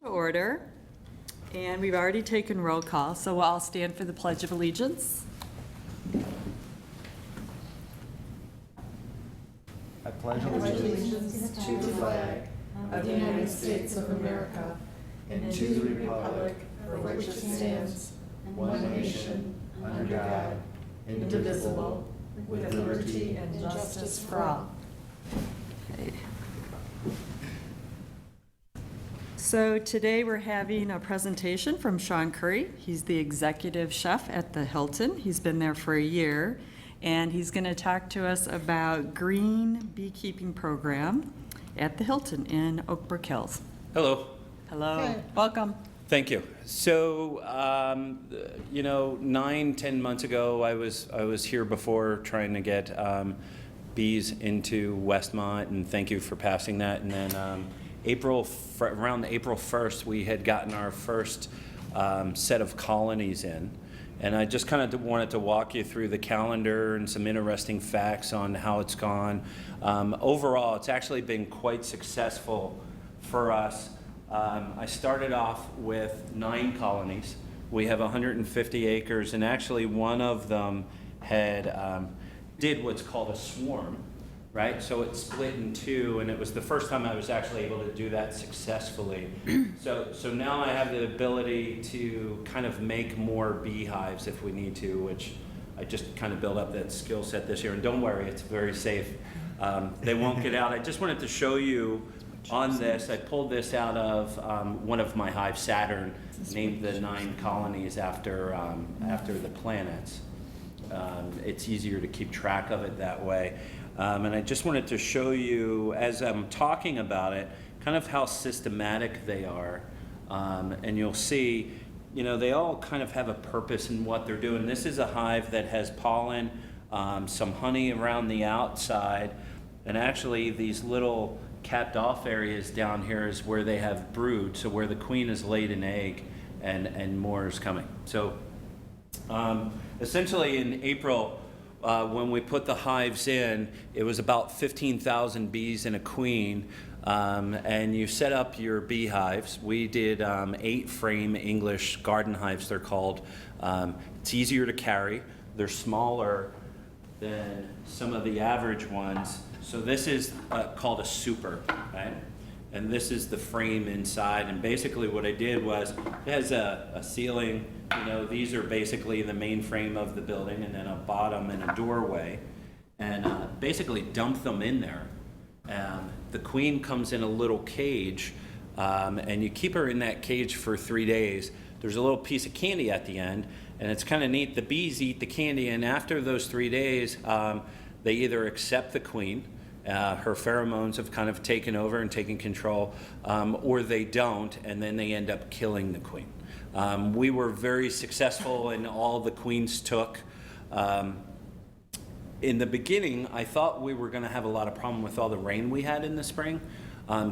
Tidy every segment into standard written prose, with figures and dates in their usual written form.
Order, and we've already taken roll call, so we'll all stand for the Pledge of Allegiance. I pledge allegiance to the flag of the United States of America and to the republic for which it stands, one nation, under God, indivisible, with liberty and justice for all. Okay. So today we're having a presentation from Sean Curry. He's the executive chef at the Hilton. He's been there for a year, and he's going to talk to us about green beekeeping program at the Hilton in Oak Brook Hills. Hello. Hello. Hi. Welcome. Thank you. So, 9-10 months ago, I was here before trying to get bees into Westmont, and thank you for passing that. And then around April 1st, we had gotten our first set of colonies in. And I just kind of wanted to walk you through the calendar and some interesting facts on how it's gone. Overall, it's actually been quite successful for us. I started off with 9 colonies. We have 150 acres, and actually one of them had did what's called a swarm, right? So it split in 2, and it was the first time I was actually able to do that successfully. So now I have the ability to kind of make more beehives if we need to, which I just kind of built up that skill set this year. And don't worry, it's very safe. They won't get out. I just wanted to show you on this. I pulled this out of one of my Hive Saturn, named the 9 colonies after the planets. It's easier to keep track of it that way. And I just wanted to show you, as I'm talking about it, kind of how systematic they are. And you'll see, they all kind of have a purpose in what they're doing. This is a hive that has pollen, some honey around the outside, and actually these little capped off areas down here is where they have brood, so where the queen has laid an egg and more is coming. So essentially in April, when we put the hives in, it was about 15,000 bees and a queen, and you set up your beehives. We did 8-frame English garden hives, they're called. It's easier to carry. They're smaller than some of the average ones. So this is called a super, right? And this is the frame inside. And basically what I did was, it has a ceiling. These are basically the main frame of the building, and then a bottom and a doorway, and basically dump them in there. The queen comes in a little cage, and you keep her in that cage for 3 days. There's a little piece of candy at the end, and it's kind of neat. The bees eat the candy, and after those 3 days, they either accept the queen, her pheromones have kind of taken over and taken control, or they don't, and then they end up killing the queen. We were very successful, and all the queens took. In the beginning, I thought we were going to have a lot of problem with all the rain we had in the spring,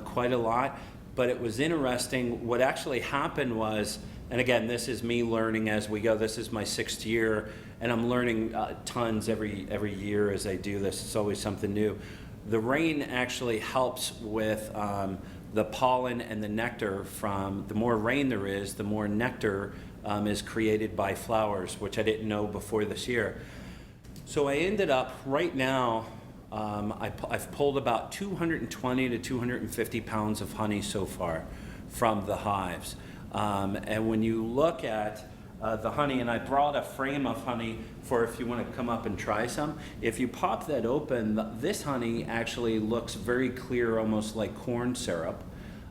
quite a lot. But it was interesting. What actually happened was, and again, this is me learning as we go. This is my 6th year, and I'm learning tons every year as I do this. It's always something new. The rain actually helps with the pollen and the nectar. From the more rain there is, the more nectar is created by flowers, which I didn't know before this year. So I ended up, right now, I've pulled about 220 to 250 pounds of honey so far from the hives. And when you look at the honey, and I brought a frame of honey for if you want to come up and try some. If you pop that open, this honey actually looks very clear, almost like corn syrup.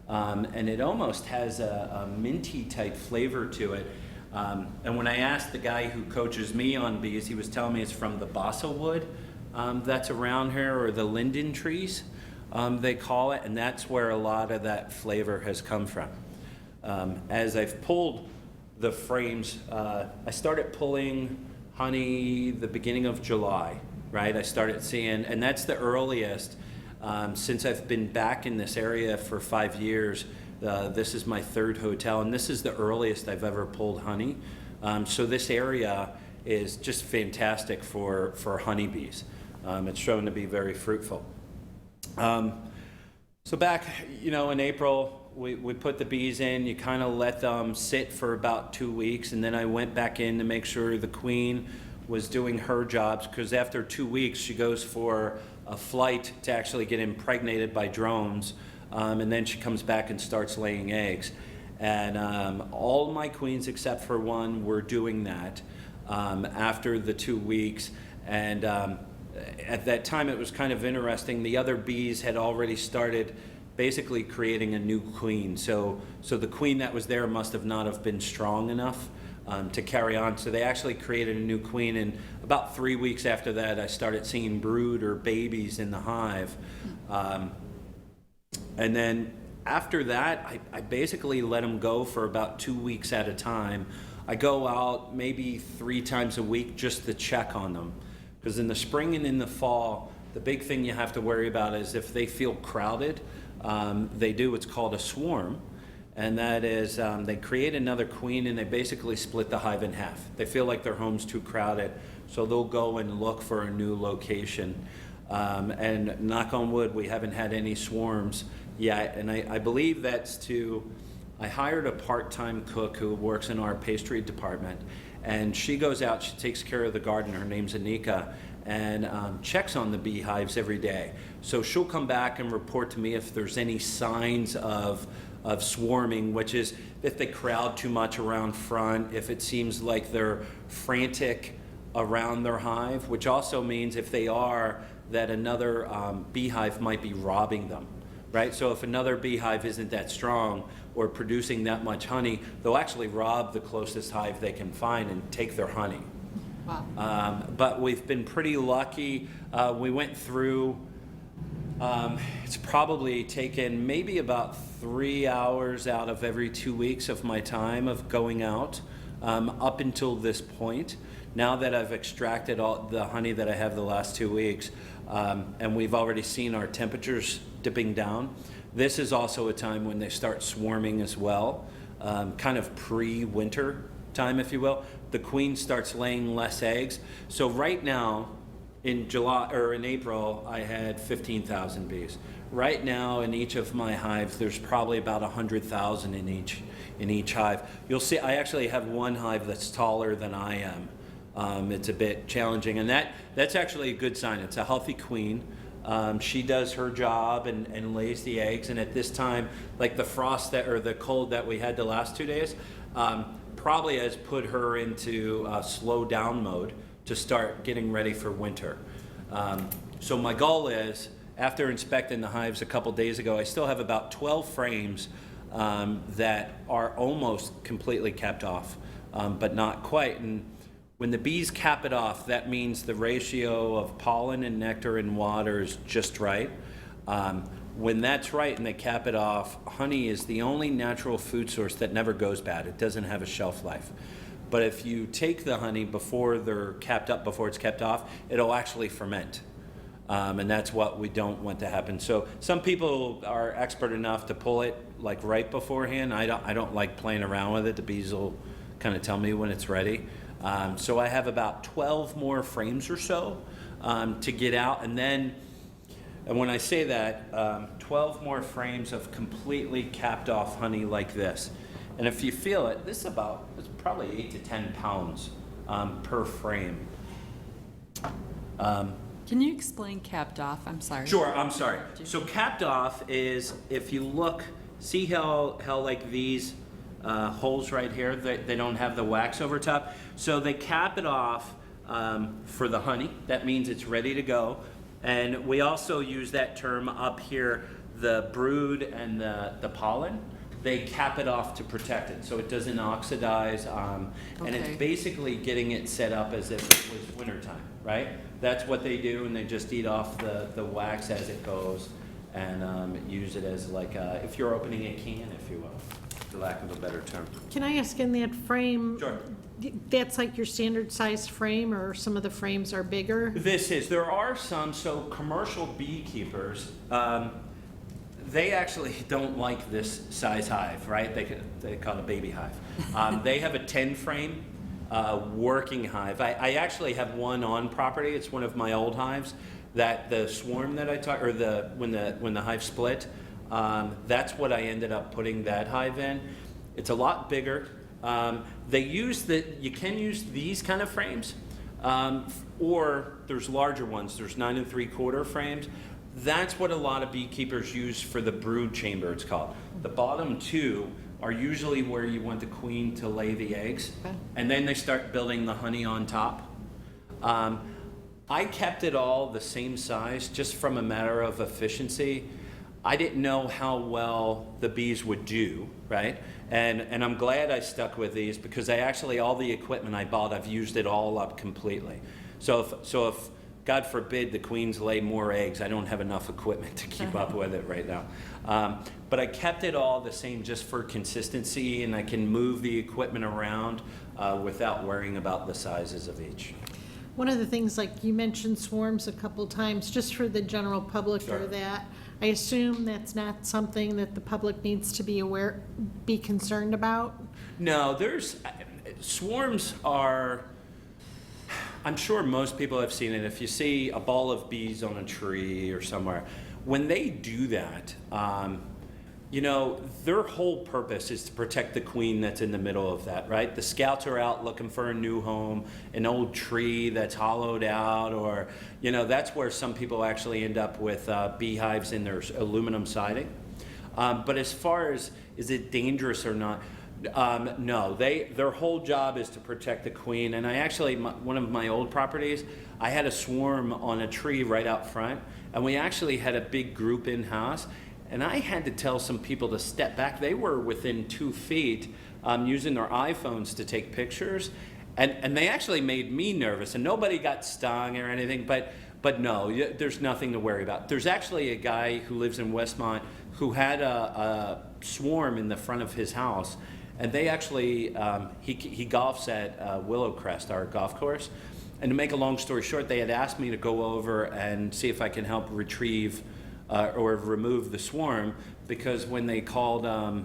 And it almost has a minty type flavor to it. And when I asked the guy who coaches me on bees, he was telling me it's from the balsa wood that's around here, or the linden trees, they call it, and that's where a lot of that flavor has come from. As I've pulled the frames, I started pulling honey the beginning of July, right? I started seeing, and that's the earliest. Since I've been back in this area for 5 years, this is my 3rd hotel, and this is the earliest I've ever pulled honey. So this area is just fantastic for honeybees. It's shown to be very fruitful. So back, in April, we put the bees in, you kind of let them sit for about 2 weeks, and then I went back in to make sure the queen was doing her jobs, because after 2 weeks she goes for a flight to actually get impregnated by drones, and then she comes back and starts laying eggs. And all my queens except for one were doing that after the 2 weeks. And at that time it was kind of interesting. The other bees had already started basically creating a new queen. So the queen that was there must have not have been strong enough to carry on. So they actually created a new queen, and about 3 weeks after that I started seeing brood or babies in the hive. And then after that, I basically let them go for about 2 weeks at a time. I go out maybe 3 times a week just to check on them. Because in the spring and in the fall, the big thing you have to worry about is if they feel crowded, they do what's called a swarm. And that is, they create another queen and they basically split the hive in half. They feel like their home's too crowded, so they'll go and look for a new location. And knock on wood, we haven't had any swarms yet. And I believe that's I hired a part-time cook who works in our pastry department, and she goes out, she takes care of the garden, her name's Anika, and checks on the beehives every day. So she'll come back and report to me if there's any signs of swarming, which is if they crowd too much around front, if it seems like they're frantic around their hive, which also means if they are, that another beehive might be robbing them, right? So if another beehive isn't that strong or producing that much honey, they'll actually rob the closest hive they can find and take their honey. Wow. But we've been pretty lucky. We went through, it's probably taken maybe about 3 hours out of every 2 weeks of my time of going out up until this point. Now that I've extracted all the honey that I have the last 2 weeks, and we've already seen our temperatures dipping down, this is also a time when they start swarming as well, kind of pre-winter time, if you will. The queen starts laying less eggs. So right now, in July or in April, I had 15,000 bees. Right now, in each of my hives, there's probably about 100,000 in each hive. You'll see, I actually have one hive that's taller than I am. It's a bit challenging, and that's actually a good sign. It's a healthy queen. She does her job and lays the eggs, and at this time, like the frost or the cold that we had the last 2 days, probably has put her into slow down mode to start getting ready for winter. So my goal is, after inspecting the hives a couple days ago, I still have about 12 frames that are almost completely capped off, but not quite. And when the bees cap it off, that means the ratio of pollen and nectar and water is just right. When that's right and they cap it off, honey is the only natural food source that never goes bad. It doesn't have a shelf life. But if you take the honey before they're capped up, before it's capped off, it'll actually ferment. And that's what we don't want to happen. So some people are expert enough to pull it like right beforehand. I don't like playing around with it. The bees will kind of tell me when it's ready. So I have about 12 more frames or so to get out. And when I say that, 12 more frames of completely capped off honey like this. And if you feel it, it's probably 8 to 10 pounds per frame. Can you explain capped off? I'm sorry. Sure, I'm sorry. So capped off is, if you look, see how like these holes right here, they don't have the wax over top. So they cap it off for the honey. That means it's ready to go. And we also use that term up here, the brood and the pollen. They cap it off to protect it so it doesn't oxidize. And it's basically getting it set up as if it was wintertime, right? That's what they do, and they just eat off the wax as it goes and use it as like if you're opening a can, if you will, for lack of a better term. Can I ask, in that frame, Sure. that's like your standard size frame, or some of the frames are bigger? There are some, so commercial beekeepers, they actually don't like this size hive, right? They call it a baby hive. They have a 10 frame working hive. I actually have one on property. It's one of my old hives that the swarm that I talked, or when the hive split, That's what I ended up putting that hive in. It's a lot bigger. You can use these kind of frames, or there's larger ones. There's 9 3/4 frames. That's what a lot of beekeepers use for the brood chamber, it's called. The bottom two are usually where you want the queen to lay the eggs, and then they start building the honey on top. I kept it all the same size just from a matter of efficiency. I didn't know how well the bees would do, right? And I'm glad I stuck with these, because all the equipment I bought, I've used it all up completely. So if God forbid the queens lay more eggs, I don't have enough equipment to keep up with it right now. But I kept it all the same just for consistency, and I can move the equipment around without worrying about the sizes of each. One of the things, like you mentioned swarms a couple times, just for the general public Sure. or that, I assume that's not something that the public needs to be concerned about? No, swarms are, I'm sure most people have seen it. If you see a ball of bees on a tree or somewhere, when they do that, their whole purpose is to protect the queen that's in the middle of that, right? The scouts are out looking for a new home, an old tree that's hollowed out, or, that's where some people actually end up with beehives in their aluminum siding. But as far as, is it dangerous or not? No, their whole job is to protect the queen. And I actually, one of my old properties, I had a swarm on a tree right out front, and we actually had a big group in-house, and I had to tell some people to step back. They were within 2 feet using their iPhones to take pictures, and they actually made me nervous, and nobody got stung or anything, but no, there's nothing to worry about. There's actually a guy who lives in Westmont who had a swarm in the front of his house, and they actually, he golfs at Willowcrest, our golf course. And to make a long story short, they had asked me to go over and see if I can help retrieve or remove the swarm, because when they called, I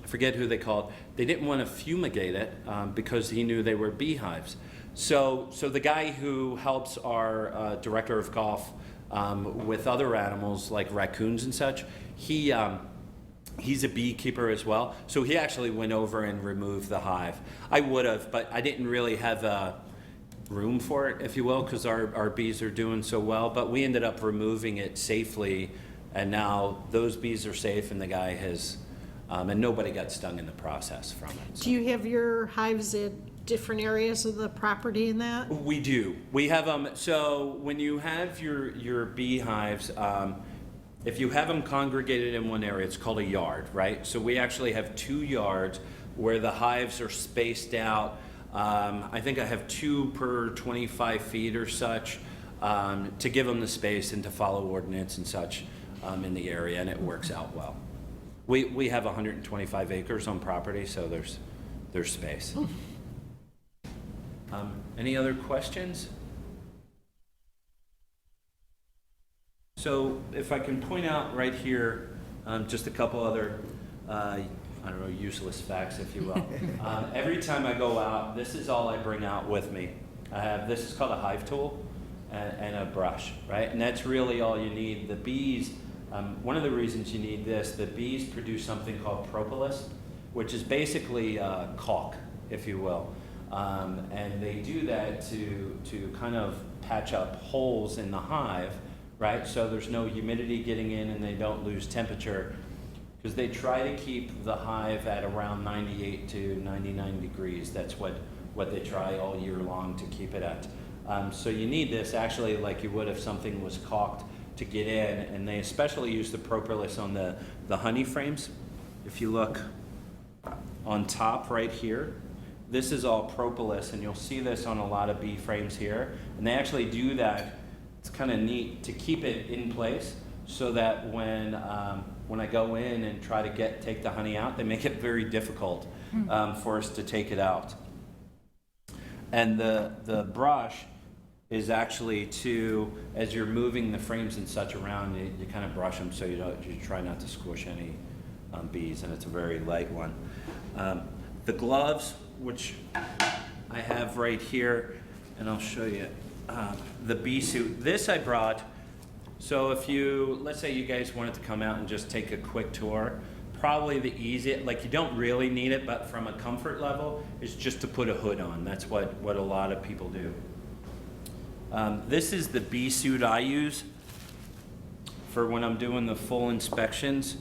forget who they called, they didn't want to fumigate it because he knew they were beehives. So the guy who helps our director of golf with other animals like raccoons and such, he's a beekeeper as well, so he actually went over and removed the hive. I would have, but I didn't really have room for it, if you will, because our bees are doing so well. But we ended up removing it safely, and now those bees are safe, and the guy has, and nobody got stung in the process from it. So. Do you have your hives at different areas of the property in that? We do. We have them. So when you have your beehives, if you have them congregated in one area, it's called a yard, right? So we actually have 2 yards where the hives are spaced out. I think I have 2 per 25 feet or such to give them the space and to follow ordinance and such in the area, and it works out well. We have 125 acres on property, so there's space. Any other questions? So if I can point out right here, just a couple other, useless facts, if you will. Every time I go out, this is all I bring out with me. This is called a hive tool and a brush, right? And that's really all you need. The bees, one of the reasons you need this, the bees produce something called propolis, which is basically caulk, if you will. And they do that to kind of patch up holes in the hive, right? So there's no humidity getting in and they don't lose temperature, because they try to keep the hive at around 98 to 99 degrees. That's what they try all year long to keep it at. So you need this actually like you would if something was caulked to get in, and they especially use the propolis on the honey frames. If you look on top right here, this is all propolis, and you'll see this on a lot of bee frames here. And they actually do that, it's kind of neat, to keep it in place so that when I go in and try to take the honey out, they make it very difficult for us to take it out. And the brush is actually as you're moving the frames and such around, you kind of brush them so you try not to squish any bees, and it's a very light one. The gloves, which I have right here, and I'll show you, the bee suit. This I brought So if you, let's say you guys wanted to come out and just take a quick tour, probably the easiest, like you don't really need it, but from a comfort level, is just to put a hood on. That's what a lot of people do. This is the bee suit I use for when I'm doing the full inspections.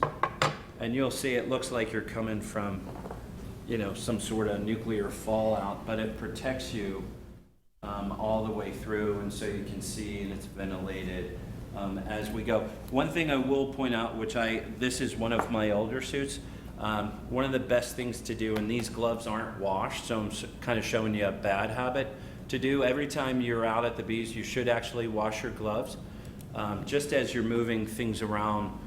And you'll see it looks like you're coming from, you know, some sort of nuclear fallout, but it protects you all the way through, and so you can see and it's ventilated as we go. One thing I will point out, this is one of my older suits. One of the best things to do, and these gloves aren't washed, so I'm kind of showing you a bad habit to do. Every time you're out at the bees, you should actually wash your gloves. Just as you're moving things around,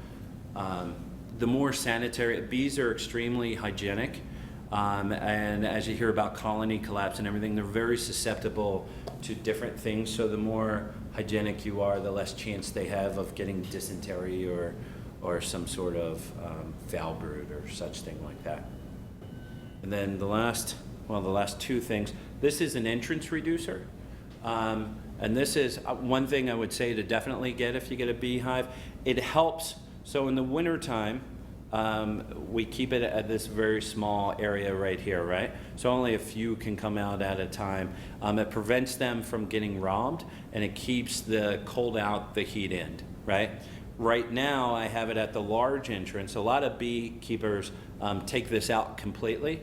the more sanitary, bees are extremely hygienic. And as you hear about colony collapse and everything, they're very susceptible to different things. So the more hygienic you are, the less chance they have of getting dysentery or some sort of foul brood or such thing like that. And then the last two things. This is an entrance reducer. And this is one thing I would say to definitely get if you get a beehive. It helps. So in the wintertime, we keep it at this very small area right here, right? So only a few can come out at a time. It prevents them from getting robbed, and it keeps the cold out, the heat in, right? Right now, I have it at the large entrance. A lot of beekeepers take this out completely.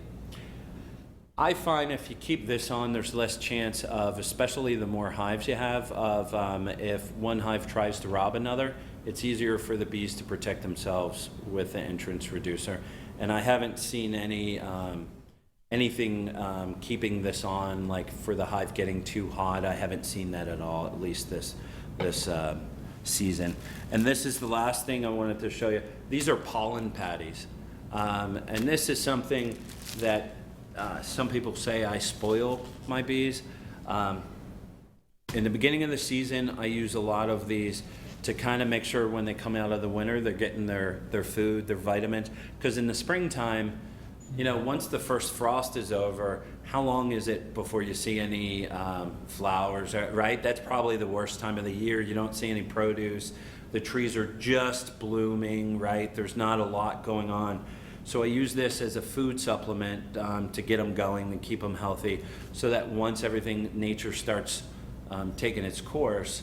I find if you keep this on, there's less chance of, especially the more hives you have, of if one hive tries to rob another, it's easier for the bees to protect themselves with the entrance reducer. And I haven't seen anything keeping this on, like for the hive getting too hot. I haven't seen that at all, at least this season. And this is the last thing I wanted to show you. These are pollen patties. And this is something that some people say I spoil my bees. In the beginning of the season, I use a lot of these to kind of make sure when they come out of the winter, they're getting their food, their vitamins. Because in the springtime, you know, once the first frost is over, how long is it before you see any flowers, right? That's probably the worst time of the year. You don't see any produce. The trees are just blooming, right? There's not a lot going on. So I use this as a food supplement to get them going and keep them healthy, so that once nature starts taking its course,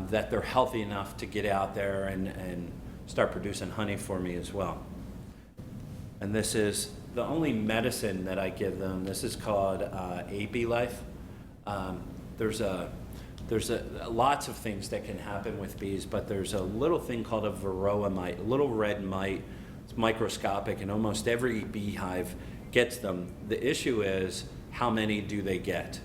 that they're healthy enough to get out there and start producing honey for me as well. And this is the only medicine that I give them. This is called AP Life. There's lots of things that can happen with bees, but there's a little thing called a varroa mite, a little red mite. It's microscopic, and almost every beehive gets them. The issue is, how many do they get?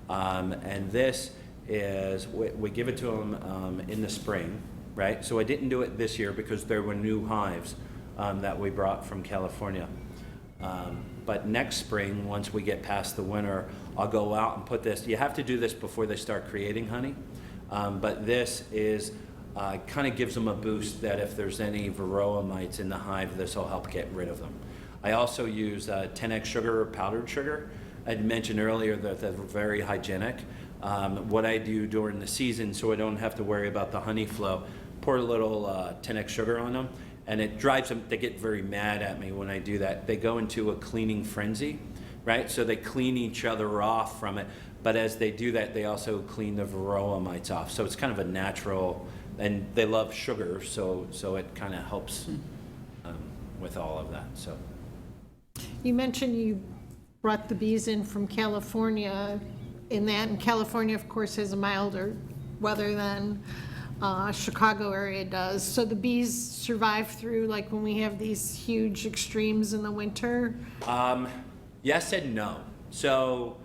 And this is, we give it to them in the spring, right? So I didn't do it this year because there were new hives that we brought from California. But next spring, once we get past the winter, I'll go out and put this. You have to do this before they start creating honey. But this is kind of gives them a boost that if there's any varroa mites in the hive, this will help get rid of them. I also use 10x sugar or powdered sugar. I'd mentioned earlier that they're very hygienic. What I do during the season, so I don't have to worry about the honey flow, pour a little 10x sugar on them, and it drives them. They get very mad at me when I do that. They go into a cleaning frenzy, right? So they clean each other off from it. But as they do that, they also clean the varroa mites off. So it's kind of a natural, and they love sugar, so it kind of helps with all of that. So You mentioned you brought the bees in from California. And California, of course, has a milder weather than Chicago area does. So the bees survive through, like, when we have these huge extremes in the winter? Yes and no. So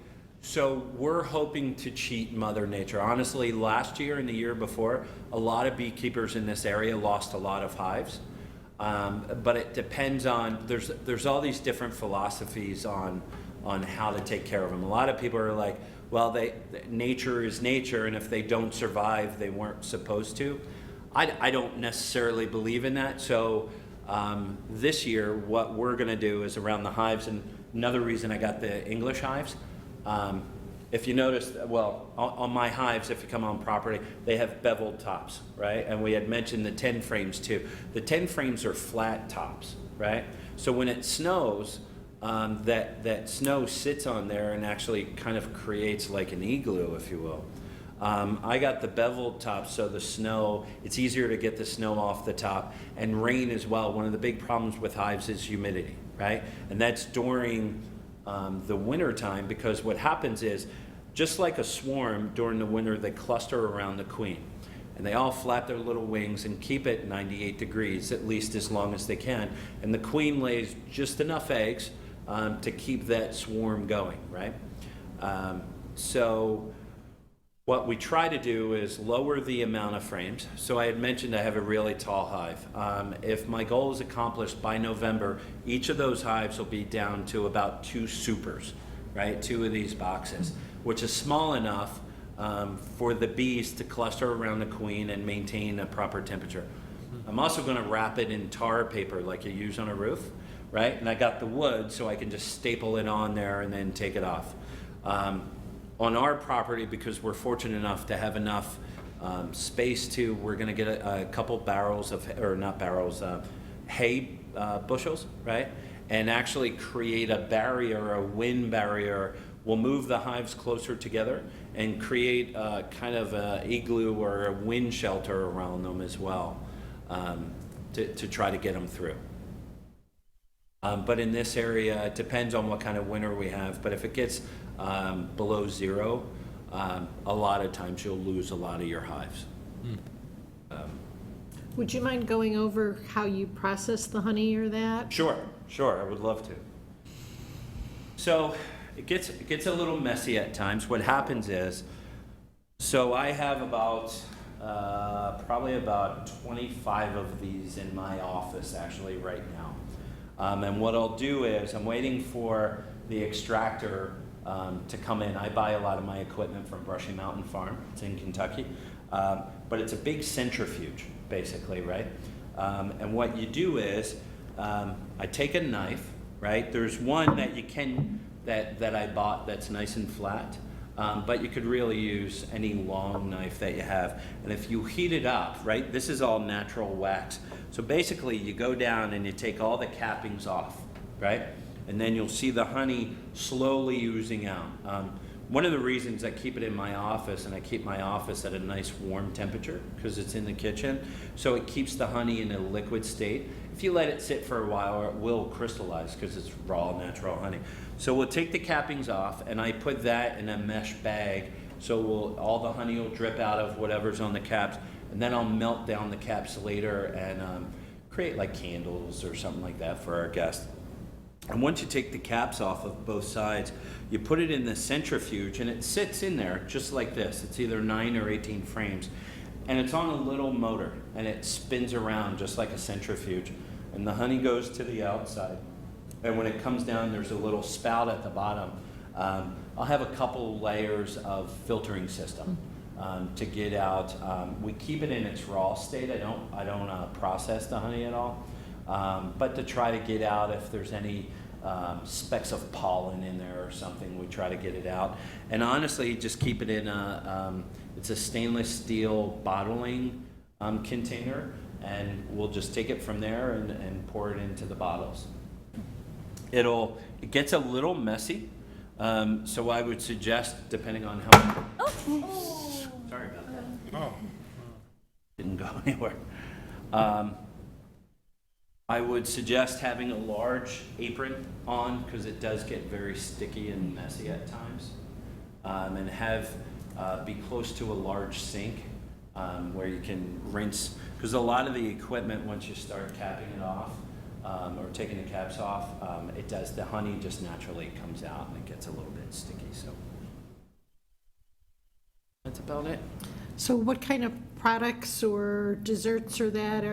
we're hoping to cheat Mother Nature. Honestly, last year and the year before, a lot of beekeepers in this area lost a lot of hives. But it depends on, there's all these different philosophies on how to take care of them. A lot of people are like, well, nature is nature, and if they don't survive, they weren't supposed to. I don't necessarily believe in that. So this year, what we're going to do is around the hives, and another reason I got the English hives, if you notice, well, on my hives, if you come on property, they have beveled tops, right? And we had mentioned the 10 frames too. The 10 frames are flat tops, right? So when it snows, that snow sits on there and actually kind of creates like an igloo, if you will. I got the beveled top, so the snow, it's easier to get the snow off the top, and rain as well. One of the big problems with hives is humidity, right? And that's during the winter time, because what happens is, just like a swarm during the winter, they cluster around the queen. And they all flap their little wings and keep it 98 degrees, at least as long as they can. And the queen lays just enough eggs to keep that swarm going, right? So what we try to do is lower the amount of frames. So I had mentioned I have a really tall hive. If my goal is accomplished by November, each of those hives will be down to about 2 supers, right? 2 of these boxes, which is small enough for the bees to cluster around the queen and maintain a proper temperature. I'm also going to wrap it in tar paper like you use on a roof, right? And I got the wood so I can just staple it on there and then take it off. On our property, because we're fortunate enough to have enough space to, we're going to get a couple barrels of, or not barrels, hay bushels, right? And actually create a barrier, a wind barrier. We'll move the hives closer together and create kind of an igloo or a wind shelter around them as well, to try to get them through. But in this area, it depends on what kind of winter we have. But if it gets below 0, a lot of times you'll lose a lot of your hives. Would you mind going over how you process the honey or that? Sure, I would love to. So it gets a little messy at times. What happens is, so I have about probably about 25 of these in my office actually right now. And what I'll do is, I'm waiting for the extractor to come in. I buy a lot of my equipment from Brushy Mountain Farm. It's in Kentucky. But it's a big centrifuge, basically, right? And what you do is, I take a knife, right? There's one that you can, that I bought that's nice and flat. But you could really use any long knife that you have. And if you heat it up, right, this is all natural wax. So basically you go down and you take all the cappings off, right? And then you'll see the honey slowly oozing out. One of the reasons I keep it in my office, and I keep my office at a nice warm temperature because it's in the kitchen, so it keeps the honey in a liquid state. If you let it sit for a while, it will crystallize because it's raw, natural honey. So we'll take the cappings off, and I put that in a mesh bag, so all the honey will drip out of whatever's on the caps, and then I'll melt down the caps later and create like candles or something like that for our guests. And once you take the caps off of both sides, you put it in the centrifuge, and it sits in there just like this. It's either 9 or 18 frames, and it's on a little motor, and it spins around just like a centrifuge, and the honey goes to the outside. And when it comes down, there's a little spout at the bottom. I'll have a couple layers of filtering system to get out. We keep it in its raw state. I don't process the honey at all, but to try to get out if there's any specks of pollen in there or something, we try to get it out. And honestly, just keep it in it's a stainless steel bottling container, and we'll just take it from there and pour it into the bottles. It gets a little messy, so I would suggest, depending on how. Oh. Sorry about that. Oh. Didn't go anywhere. I would suggest having a large apron on because it does get very sticky and messy at times, and be close to a large sink where you can rinse, because a lot of the equipment, once you start capping it off or taking the caps off, the honey just naturally comes out and it gets a little bit sticky. So that's about it. So what kind of products or desserts or that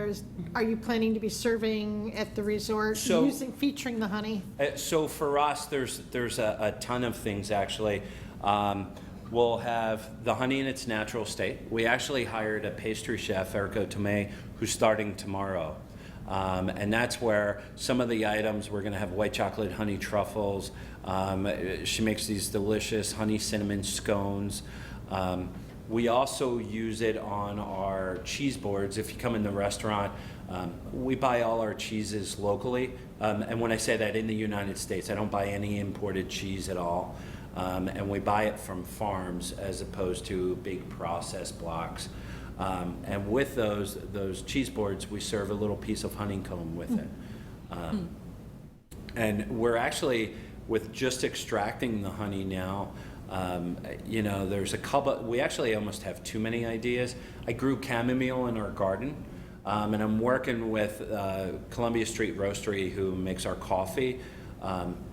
are you planning to be serving at the resort, featuring the honey? So for us, there's a ton of things actually. We'll have the honey in its natural state. We actually hired a pastry chef, Erico Tomei, who's starting tomorrow. And that's where some of the items, we're gonna have white chocolate honey truffles. She makes these delicious honey cinnamon scones. We also use it on our cheese boards. If you come in the restaurant, we buy all our cheeses locally. And when I say that, in the United States, I don't buy any imported cheese at all. And we buy it from farms as opposed to big processed blocks. And with those cheese boards, we serve a little piece of honeycomb with it. And we're actually, with just extracting the honey now, you know, there's a couple, we actually almost have too many ideas. I grew chamomile in our garden, and I'm working with Columbia Street Roastery, who makes our coffee.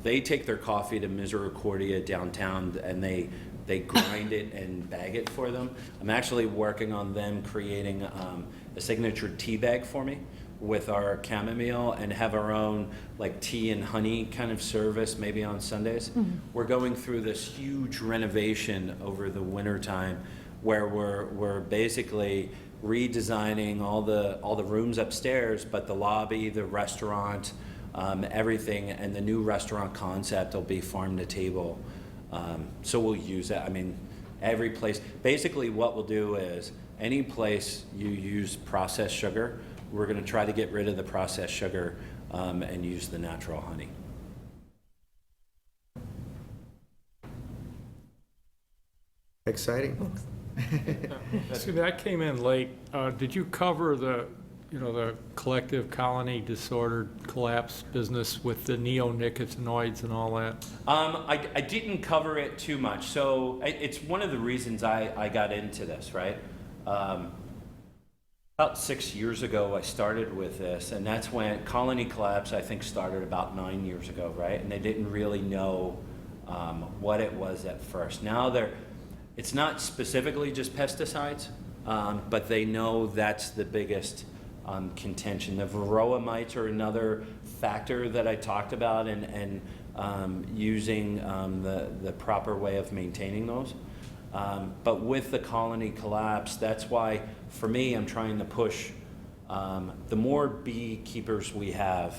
They take their coffee to Misericordia downtown, and they grind it and bag it for them. I'm actually working on them creating a signature tea bag for me with our chamomile, and have our own like tea and honey kind of service maybe on Sundays. We're going through this huge renovation over the winter time where we're basically redesigning all the rooms upstairs, but the lobby, the restaurant, everything, and the new restaurant concept will be farm to table. So we'll use it. I mean, every place, basically what we'll do is any place you use processed sugar, we're going to try to get rid of the processed sugar and use the natural honey. Exciting. Excuse me, I came in late. Did you cover the collective colony disorder collapse business with the neonicotinoids and all that? I didn't cover it too much. So it's one of the reasons I got into this, right? About 6 years ago, I started with this, and that's when colony collapse, I think, started about 9 years ago, right? And they didn't really know what it was at first. Now it's not specifically just pesticides, but they know that's the biggest contention. The varroa mites are another factor that I talked about, and using the proper way of maintaining those. But with the colony collapse, that's why, for me, I'm trying to push, the more beekeepers we have,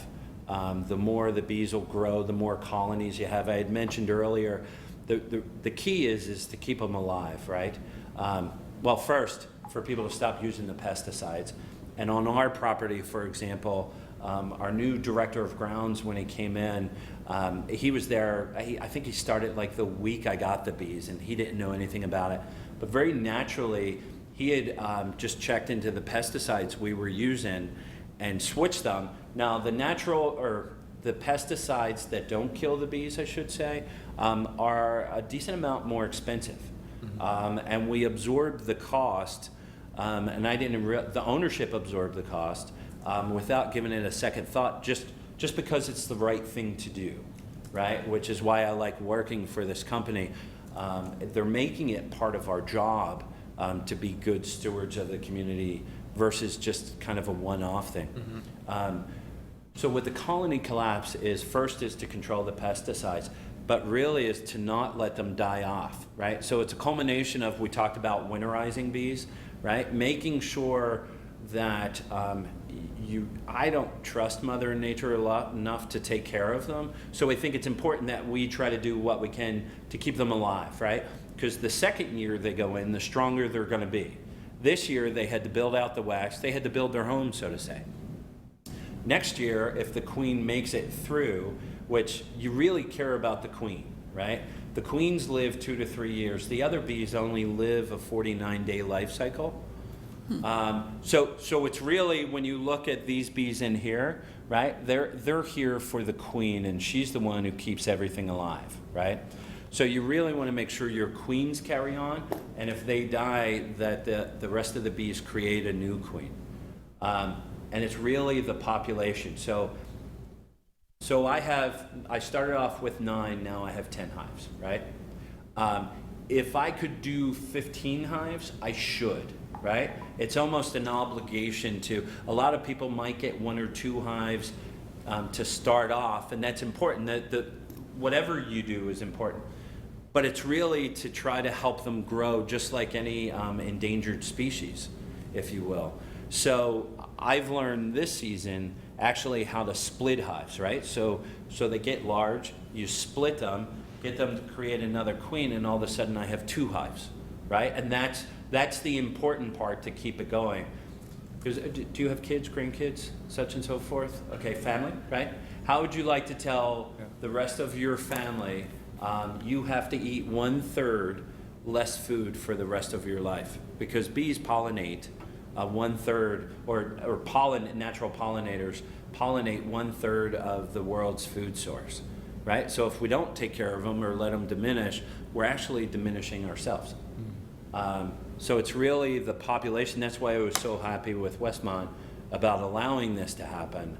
the more the bees will grow, the more colonies you have. I had mentioned earlier, the key is to keep them alive, right? Well, first, for people to stop using the pesticides. And on our property, for example, our new director of grounds, when he came in, he was there, I think he started like the week I got the bees, and he didn't know anything about it. But very naturally, he had just checked into the pesticides we were using and switched them. Now, the pesticides that don't kill the bees, I should say, are a decent amount more expensive. And we absorbed the cost, and I didn't the ownership absorbed the cost without giving it a second thought, just because it's the right thing to do, right? Which is why I like working for this company. They're making it part of our job to be good stewards of the community versus just kind of a one-off thing. So with the colony collapse first is to control the pesticides, but really is to not let them die off, right? So it's a culmination of, we talked about winterizing bees, right? Making sure that I don't trust Mother Nature enough to take care of them. So I think it's important that we try to do what we can to keep them alive, right? Because the second year they go in, the stronger they're gonna be. This year they had to build out the wax, they had to build their home, so to say. Next year, if the queen makes it through, which you really care about the queen, right? The queens live 2 to 3 years. The other bees only live a 49-day life cycle. So it's really, when you look at these bees in here, right? They're here for the queen, and she's the one who keeps everything alive, right? So you really want to make sure your queens carry on, and if they die, that the rest of the bees create a new queen. And it's really the population. So I started off with 9, now I have 10 hives, right? If I could do 15 hives, I should, right? It's almost an obligation to, a lot of people might get 1 or 2 hives to start off, and that's important. Whatever you do is important. But it's really to try to help them grow just like any endangered species, if you will. So I've learned this season actually how to split hives, right? So they get large, you split them, get them to create another queen, and all of a sudden I have 2 hives, right? And that's the important part to keep it going. Do you have kids, grandkids, such and so forth? Okay, family, right? How would you like to tell the rest of your family you have to eat 1/3 less food for the rest of your life? Because bees pollinate 1/3, or natural pollinators pollinate 1/3 of the world's food source, right? So if we don't take care of them or let them diminish, we're actually diminishing ourselves. So it's really the population. That's why I was so happy with Westmont about allowing this to happen,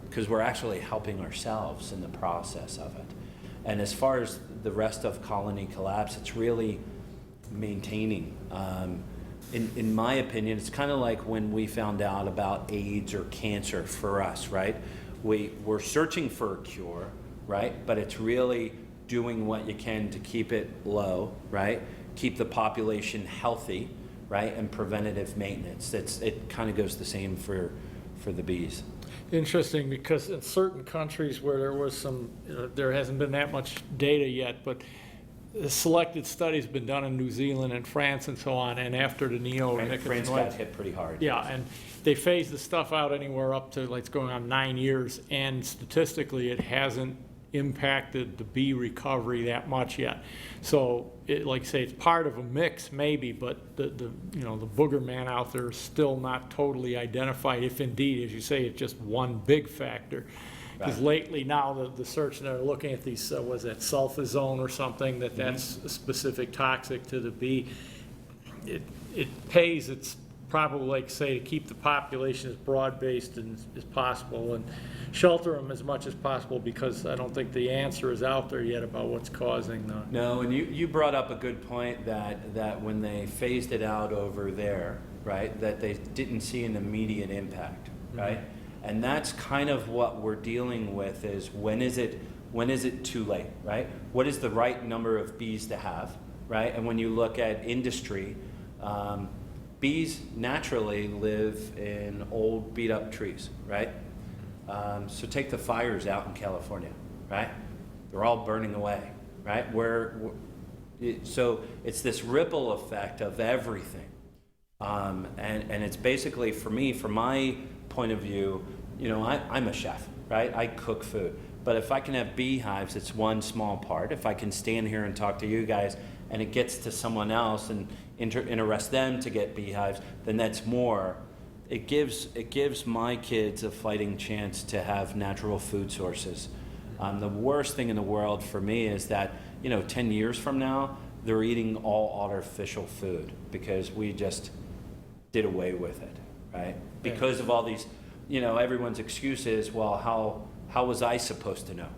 because we're actually helping ourselves in the process of it. And as far as the rest of colony collapse, it's really maintaining. In my opinion, it's kind of like when we found out about AIDS or cancer for us, right? We're searching for a cure, right? But it's really doing what you can to keep it low, right? Keep the population healthy, right? And preventative maintenance. It kind of goes the same for the bees. Interesting, because in certain countries where there was some, there hasn't been that much data yet, but a selected studies been done in New Zealand and France and so on, and after the France got hit pretty hard. yeah, and they phased the stuff out anywhere up to, like, it's going on 9 years, and statistically it hasn't impacted the bee recovery that much yet. So, like I say, it's part of a mix maybe, but the booger man out there is still not totally identified, if indeed, as you say, it's just one big factor. Because Right. lately now the search, they're looking at these, was that sulfazone or something, that's specific toxic to the bee. It pays, it's probably, like say, to keep the population as broad-based as possible and shelter them as much as possible, because I don't think the answer is out there yet about what's causing the. No, and you brought up a good point that when they phased it out over there, right, that they didn't see an immediate impact, right? And that's kind of what we're dealing with, is when is it too late, right? What is the right number of bees to have, right? And when you look at industry, bees naturally live in old beat up trees, right? So take the fires out in California, right? They're all burning away, right? So it's this ripple effect of everything. And it's basically, for me, from my point of view, I'm a chef, right? I cook food. But if I can have beehives, it's one small part. If I can stand here and talk to you guys and it gets to someone else and interest them to get beehives, then that's more. It gives my kids a fighting chance to have natural food sources. The worst thing in the world for me is that, 10 years from now, they're eating all artificial food because we just did away with it, right? Because of all these, everyone's excuse is, well, how was I supposed to know,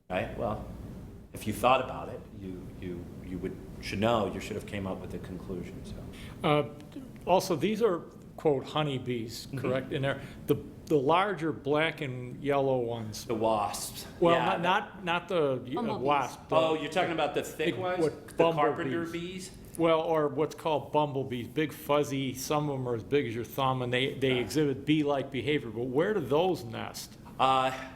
right? Well, if you thought about it, you should know. You should have came up with a conclusion. So. Also, these are, quote, honeybees, correct? And they're the larger black and yellow ones. The wasps. Well, yeah, not the wasp. Oh, you're talking about the thick ones? What, the carpenter bees? Well, or what's called bumblebees, big fuzzy, some of them are as big as your thumb, and they exhibit bee-like behavior. But where do those nest?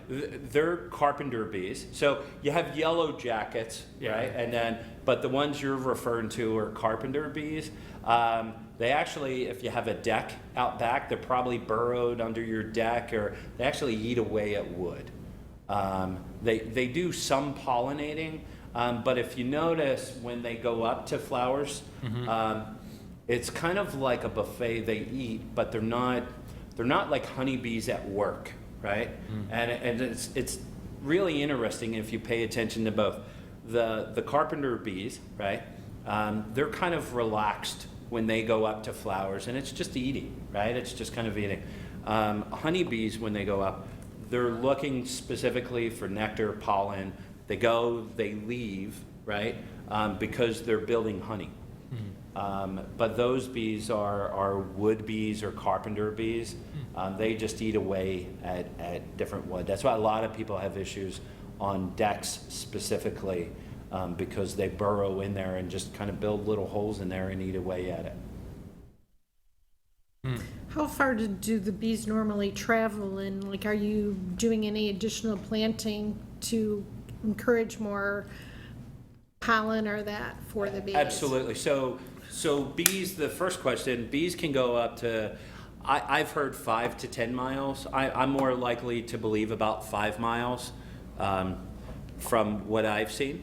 They're carpenter bees. So you have yellow jackets, right? But the ones you're referring to are carpenter bees. They actually, if you have a deck out back, they're probably burrowed under your deck, or they actually eat away at wood. They do some pollinating, but if you notice when they go up to flowers, it's kind of like a buffet. They eat, but they're not like honeybees at work, right? And it's really interesting if you pay attention to both. The carpenter bees, right? They're kind of relaxed when they go up to flowers, and it's just eating, right? It's just kind of eating. Honeybees, when they go up, they're looking specifically for nectar, pollen. They go, they leave, right? Because they're building honey. But those bees are wood bees or carpenter bees. They just eat away at different wood. That's why a lot of people have issues on decks specifically, because they burrow in there and just kind of build little holes in there and eat away at it. How far do the bees normally travel, and like, are you doing any additional planting to encourage more pollen or that for the bees? Absolutely. So bees, the first question, bees can go up to, I've heard 5 to 10 miles. I'm more likely to believe about 5 miles from what I've seen.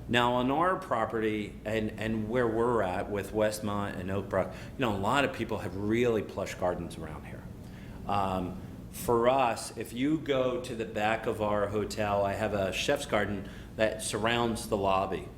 Now on our property and where we're at with Westmont and Oak Brook, a lot of people have really plush gardens around here. For us, if you go to the back of our hotel, I have a chef's garden that surrounds the lobby.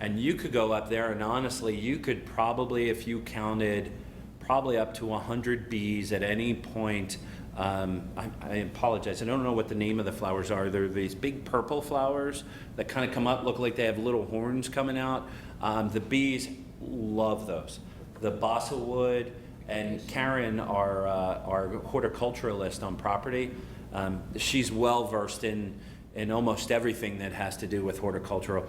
And you could go up there and honestly, you could probably, if you counted, probably up to 100 bees at any point. I apologize, I don't know what the name of the flowers are. They're these big purple flowers that kind of come up, look like they have little horns coming out. The bees love those. The balsa wood, and Karen, our horticulturalist on property, she's well versed in almost everything that has to do with horticultural.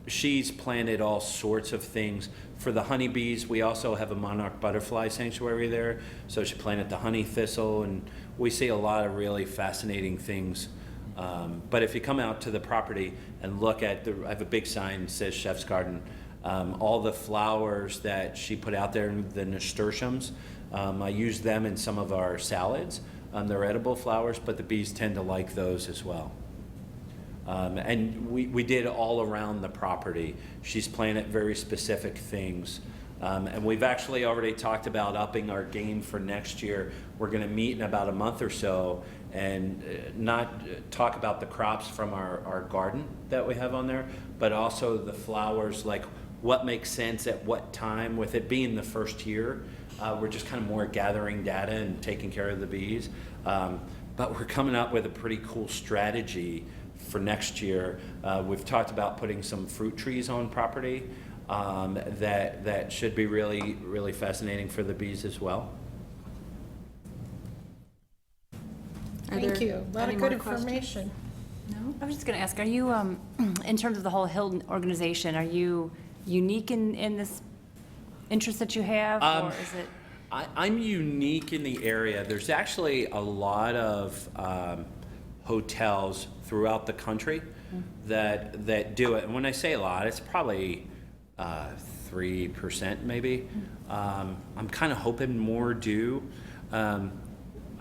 She's planted all sorts of things. For the honeybees, we also have a monarch butterfly sanctuary there. So she planted the honey thistle, and we see a lot of really fascinating things. But if you come out to the property and look at I have a big sign that says Chef's Garden. All the flowers that she put out there, the nasturtiums, I use them in some of our salads. They're edible flowers, but the bees tend to like those as well. And we did all around the property. She's planted very specific things. And we've actually already talked about upping our game for next year. We're going to meet in about a month or so and not talk about the crops from our garden that we have on there, but also the flowers, like what makes sense at what time. With it being the first year, we're just kind of more gathering data and taking care of the bees. But we're coming up with a pretty cool strategy for next year. We've talked about putting some fruit trees on property that should be really, really fascinating for the bees as well. Thank you. A lot any of good more questions? information. No? I was just going to ask, are you, in terms of the whole Hilton organization, are you unique in this interest that you have, or is it? I'm unique in the area. There's actually a lot of hotels throughout the country that do it. And when I say a lot, it's probably 3% maybe. I'm kind of hoping more do.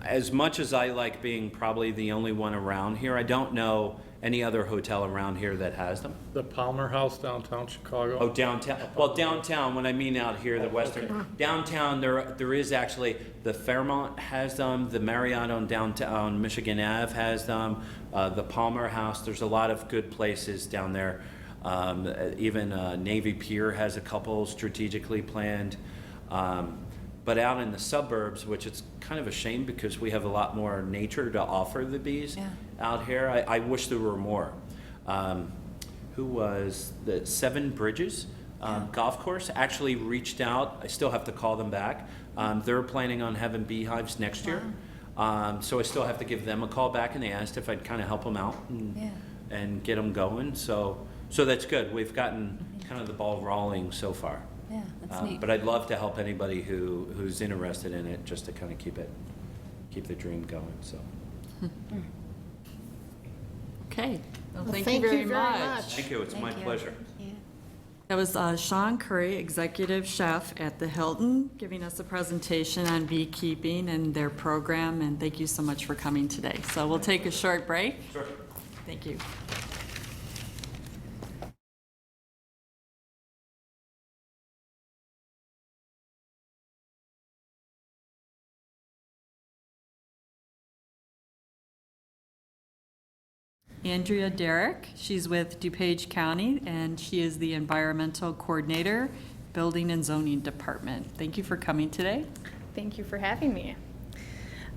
As much as I like being probably the only one around here, I don't know any other hotel around here that has them. The Palmer House downtown Chicago. Oh, downtown. Well, downtown, when I mean out here, the western. Downtown, there is actually, the Fairmont has them, the Marriott on downtown Michigan Ave has them, the Palmer House, there's a lot of good places down there. Even Navy Pier has a couple strategically planned. But out in the suburbs, which it's kind of a shame because we have a lot more nature to offer the bees out here. I wish there were more. Who was the Seven Bridges golf course actually reached out. I still have to call them back. They're planning on having beehives next year. So I still have to give them a call back, and they asked if I'd kind of help them out and get them going. So that's good. We've gotten kind of the ball rolling so far. Yeah, that's neat. But I'd love to help anybody who's interested in it, just to kind of keep the dream going. So. Okay. Well, Well, thank you very much. much. Thank you. It's my pleasure. That was Sean Curry, Executive Chef at the Hilton, giving us a presentation on beekeeping and their program, and thank you so much for coming today. So we'll take a short break. Sure. Thank you. Andrea Derrick, she's with DuPage County, and she is the Environmental Coordinator, Building and Zoning Department. Thank you for coming today. Thank you for having me.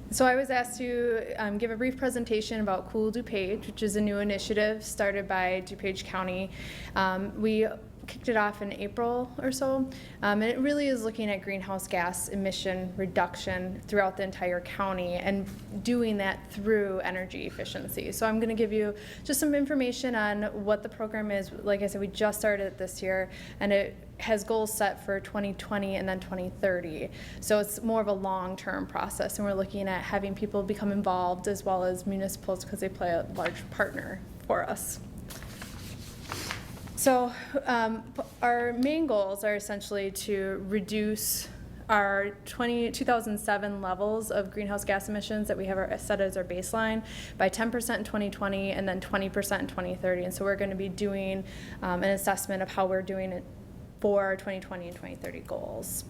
So I was asked to give a brief presentation about Cool DuPage, which is a new initiative started by DuPage County. We kicked it off in April or so, and it really is looking at greenhouse gas emission reduction throughout the entire county and doing that through energy efficiency. So I'm going to give you just some information on what the program is. Like I said, we just started it this year, and it has goals set for 2020 and then 2030. So it's more of a long-term process, and we're looking at having people become involved as well as municipals because they play a large partner for us. So our main goals are essentially to reduce our 2007 levels of greenhouse gas emissions that we have set as our baseline by 10% in 2020 and then 20% in 2030. And so we're going to be doing an assessment of how we're doing it for our 2020 and 2030 goals.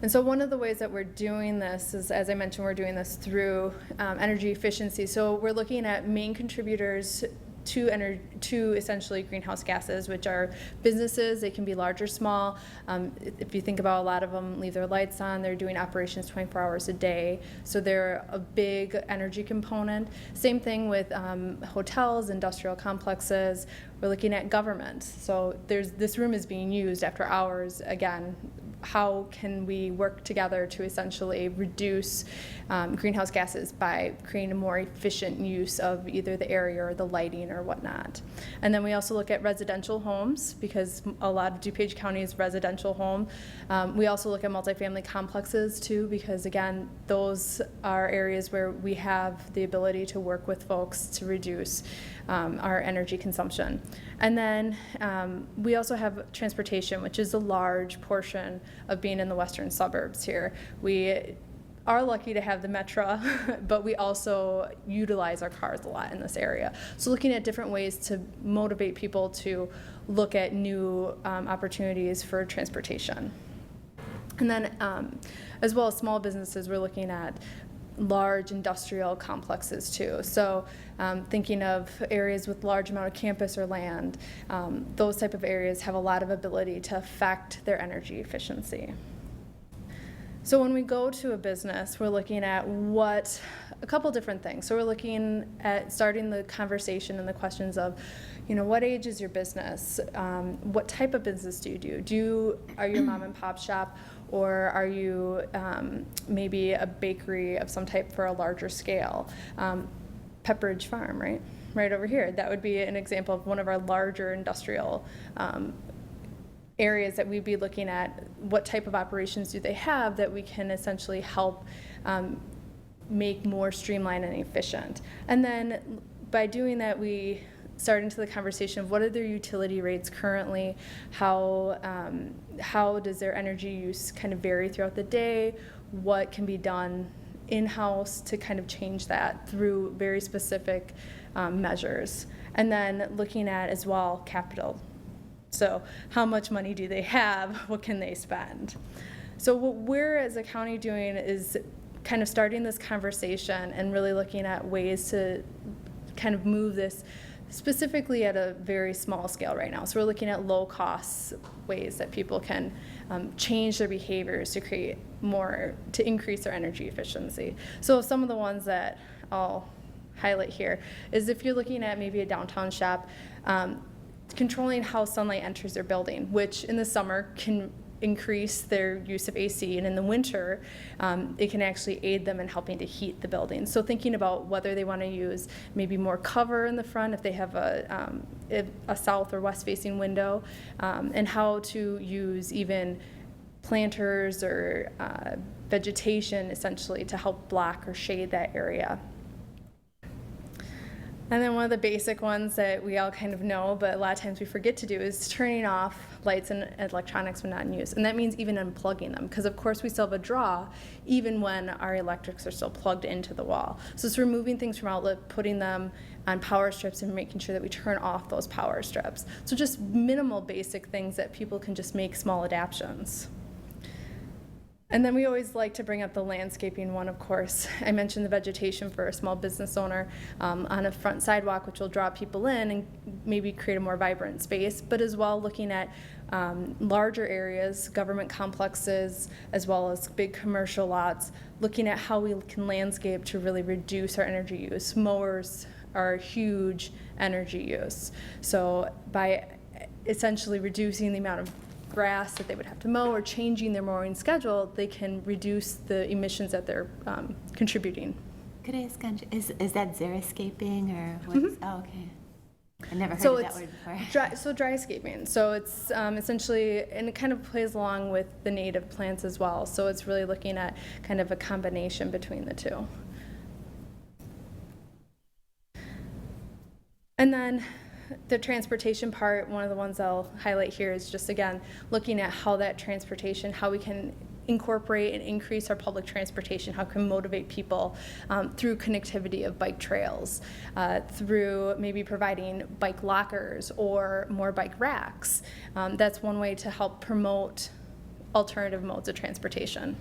And so one of the ways that we're doing this is, as I mentioned, we're doing this through energy efficiency. So we're looking at main contributors to essentially greenhouse gases, which are businesses. They can be large or small. If you think about, a lot of them leave their lights on. They're doing operations 24 hours a day, so they're a big energy component. Same thing with hotels, industrial complexes. We're looking at government. So this room is being used after hours. Again, how can we work together to essentially reduce greenhouse gases by creating a more efficient use of either the area or the lighting or whatnot. And then we also look at residential homes, because a lot of DuPage County is residential home. We also look at multifamily complexes too, because again, those are areas where we have the ability to work with folks to reduce our energy consumption. And then we also have transportation, which is a large portion of being in the western suburbs here. We are lucky to have the metro, but we also utilize our cars a lot in this area. So looking at different ways to motivate people to look at new opportunities for transportation. And then as well as small businesses, we're looking at large industrial complexes too. So thinking of areas with large amount of campus or land, those type of areas have a lot of ability to affect their energy efficiency. So when we go to a business, we're looking at a couple different things. So we're looking at starting the conversation and the questions of, what age is your business? What type of business do you do? Are you a mom and pop shop? Or are you maybe a bakery of some type for a larger scale? Pepperidge Farm, right? Right over here. That would be an example of one of our larger industrial areas that we'd be looking at. What type of operations do they have that we can essentially help make more streamlined and efficient? And then by doing that, we start into the conversation of what are their utility rates currently, how does their energy use kind of vary throughout the day, what can be done in-house to kind of change that through very specific measures. And then looking at as well capital. So how much money do they have? What can they spend? So what we're as a county doing is kind of starting this conversation and really looking at ways to kind of move this specifically at a very small scale right now. So we're looking at low cost ways that people can change their behaviors to to increase their energy efficiency. So some of the ones that I'll highlight here is if you're looking at maybe a downtown shop, controlling how sunlight enters their building, which in the summer can increase their use of AC, and in the winter it can actually aid them in helping to heat the building. So thinking about whether they want to use maybe more cover in the front if they have a south or west facing window, and how to use even planters or vegetation essentially to help block or shade that area. And then one of the basic ones that we all kind of know, but a lot of times we forget to do, is turning off lights and electronics when not in use. And that means even unplugging them, because of course we still have a draw even when our electrics are still plugged into the wall. So it's removing things from outlet, putting them on power strips, and making sure that we turn off those power strips. So just minimal basic things that people can just make small adaptations. And then we always like to bring up the landscaping one, of course. I mentioned the vegetation for a small business owner on a front sidewalk, which will draw people in and maybe create a more vibrant space, but as well looking at larger areas, government complexes, as well as big commercial lots, looking at how we can landscape to really reduce our energy use. Mowers are a huge energy use. So by essentially reducing the amount of grass that they would have to mow or changing their mowing schedule, they can reduce the emissions that they're contributing. Could I ask, is that xeriscaping or what's, oh, okay. I never heard So of that it's word before. dryscaping. So it's essentially, and it kind of plays along with the native plants as well. So it's really looking at kind of a combination between the two. And then the transportation part, one of the ones I'll highlight here is just, again, looking at how that transportation, how we can incorporate and increase our public transportation, how can we motivate people through connectivity of bike trails, through maybe providing bike lockers or more bike racks. That's one way to help promote alternative modes of transportation.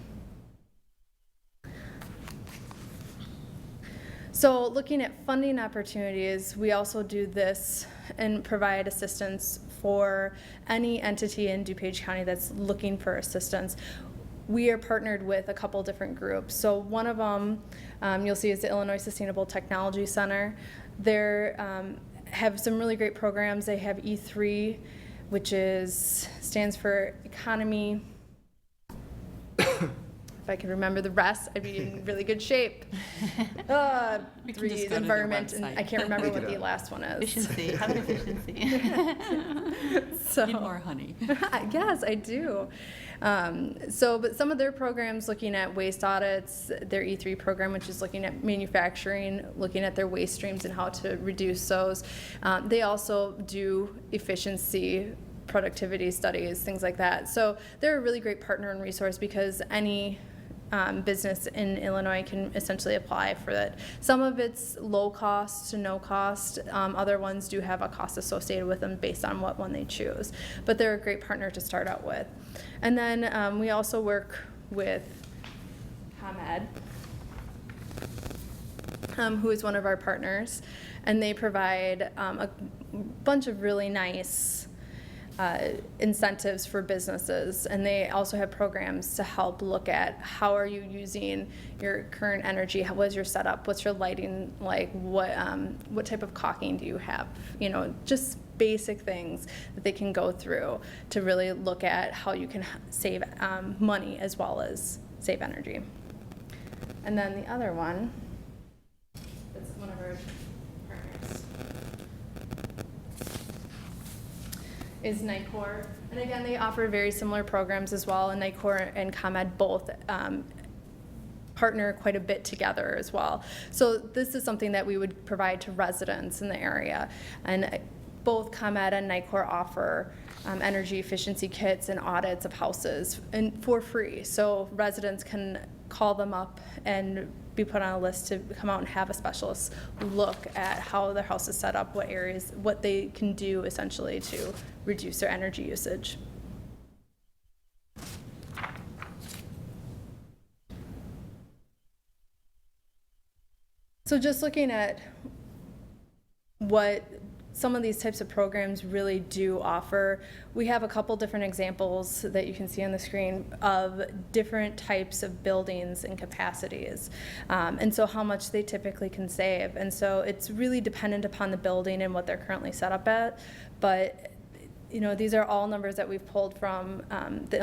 So looking at funding opportunities, we also do this and provide assistance for any entity in DuPage County that's looking for assistance. We are partnered with a couple different groups. So one of them you'll see is the Illinois Sustainable Technology Center. They have some really great programs. They have E3, which stands for Economy. If I can remember the rest, I'd be in really good shape. We can 3 just is go to their environment, and website. I can't remember what the last one is. Efficiency, how about efficiency? So, Need more honey. yes, I do. But some of their programs looking at waste audits, their E3 program, which is looking at manufacturing, looking at their waste streams and how to reduce those. They also do efficiency, productivity studies, things like that. So they're a really great partner and resource because any business in Illinois can essentially apply for that. Some of it's low cost to no cost. Other ones do have a cost associated with them based on what one they choose. But they're a great partner to start out with. And then we also work with ComEd, who is one of our partners. And they provide a bunch of really nice incentives for businesses, and they also have programs to help look at how are you using your current energy, what is your setup, what's your lighting like, what type of caulking do you have, just basic things that they can go through to really look at how you can save money as well as save energy. And then the other one, that's one of our partners, is Nightcore. And again, they offer very similar programs as well, and Nightcore and ComEd both partner quite a bit together as well. So this is something that we would provide to residents in the area. And both ComEd and Nightcore offer energy efficiency kits and audits of houses and for free. So residents can call them up and be put on a list to come out and have a specialist look at how their house is set up, what they can do essentially to reduce their energy usage. So just looking at what some of these types of programs really do offer, we have a couple different examples that you can see on the screen of different types of buildings and capacities, and so how much they typically can save. And so it's really dependent upon the building and what they're currently set up at, but these are all numbers that we've pulled from the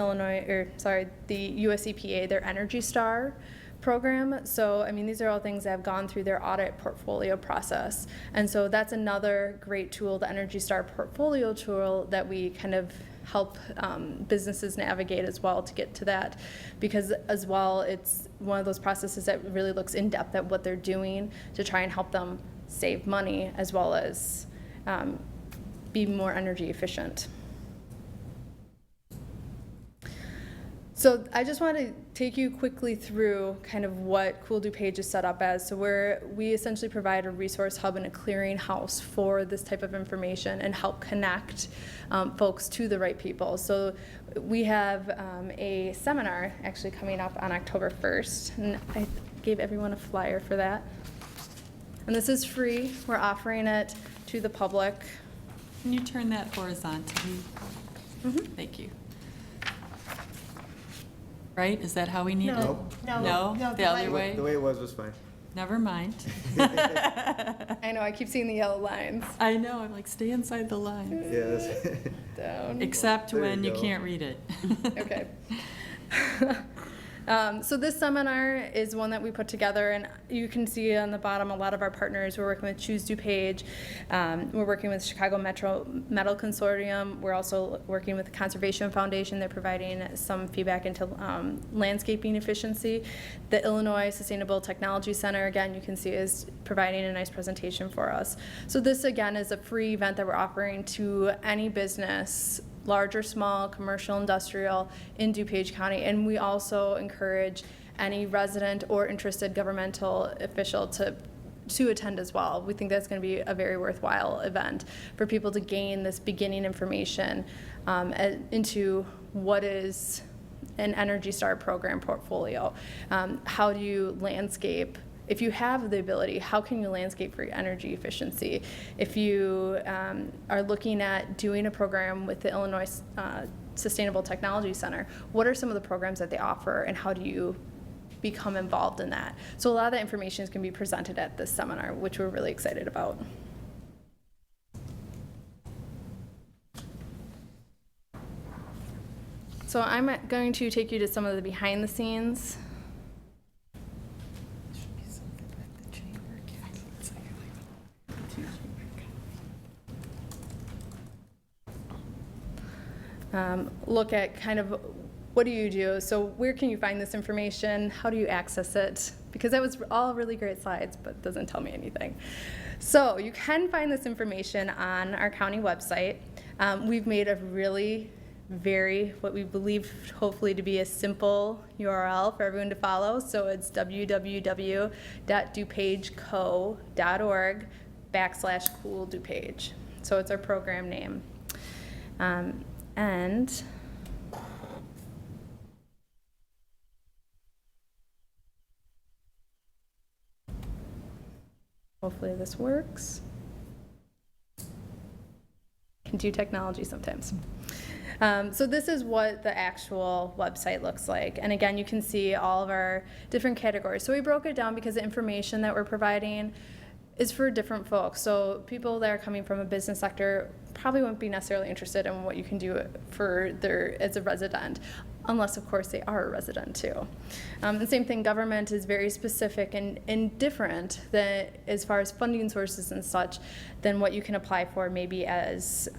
US EPA, their Energy Star program. So, these are all things that have gone through their audit portfolio process. And so that's another great tool, the Energy Star portfolio tool, that we kind of help businesses navigate as well to get to that. Because as well, it's one of those processes that really looks in depth at what they're doing to try and help them save money as well as be more energy efficient. So I just want to take you quickly through kind of what CoolDo is set up as. So we essentially provide a resource hub and a clearinghouse for this type of information and help connect folks to the right people. So we have a seminar actually coming up on October 1st, and I gave everyone a flyer for that. And this is free. We're offering it to the public. Can you turn that horizontally? Mm-hmm. Thank you. Right? Is that how we need it? Nope. No? The other way? The way it was fine. Never mind. I know, I keep seeing the yellow lines. I know, I'm like, stay inside the lines. Down. Except There you when you go. can't read it. Okay. So this seminar is one that we put together, and you can see on the bottom a lot of our partners. We're working with Choose DuPage. We're working with Chicago Metro Metal Consortium. We're also working with the Conservation Foundation. They're providing some feedback into landscaping efficiency. The Illinois Sustainable Technology Center, again, you can see is providing a nice presentation for us. So this, again, is a free event that we're offering to any business, large or small, commercial, industrial, in DuPage County. And we also encourage any resident or interested governmental official to attend as well. We think that's going to be a very worthwhile event for people to gain this beginning information into what is an Energy Star program portfolio. How do you landscape? If you have the ability, how can you landscape for energy efficiency? If you are looking at doing a program with the Illinois Sustainable Technology Center, what are some of the programs that they offer, and how do you become involved in that? So a lot of that information is going to be presented at this seminar, which we're really excited about. So I'm going to take you to some of the behind the scenes. Look at kind of what do you do? So where can you find this information? How do you access it? Because that was all really great slides, but it doesn't tell me anything. So you can find this information on our county website. We've made a really what we believe hopefully to be a simple URL for everyone to follow. So it's www.dupageco.org/CoolDuPage. So it's our program name. And hopefully this works. Can do technology sometimes. So this is what the actual website looks like. And again, you can see all of our different categories. So we broke it down because the information that we're providing is for different folks. So people that are coming from a business sector probably wouldn't be necessarily interested in what you can do as a resident, unless of course they are a resident too. The same thing, government is very specific and different as far as funding sources and such than what you can apply for maybe as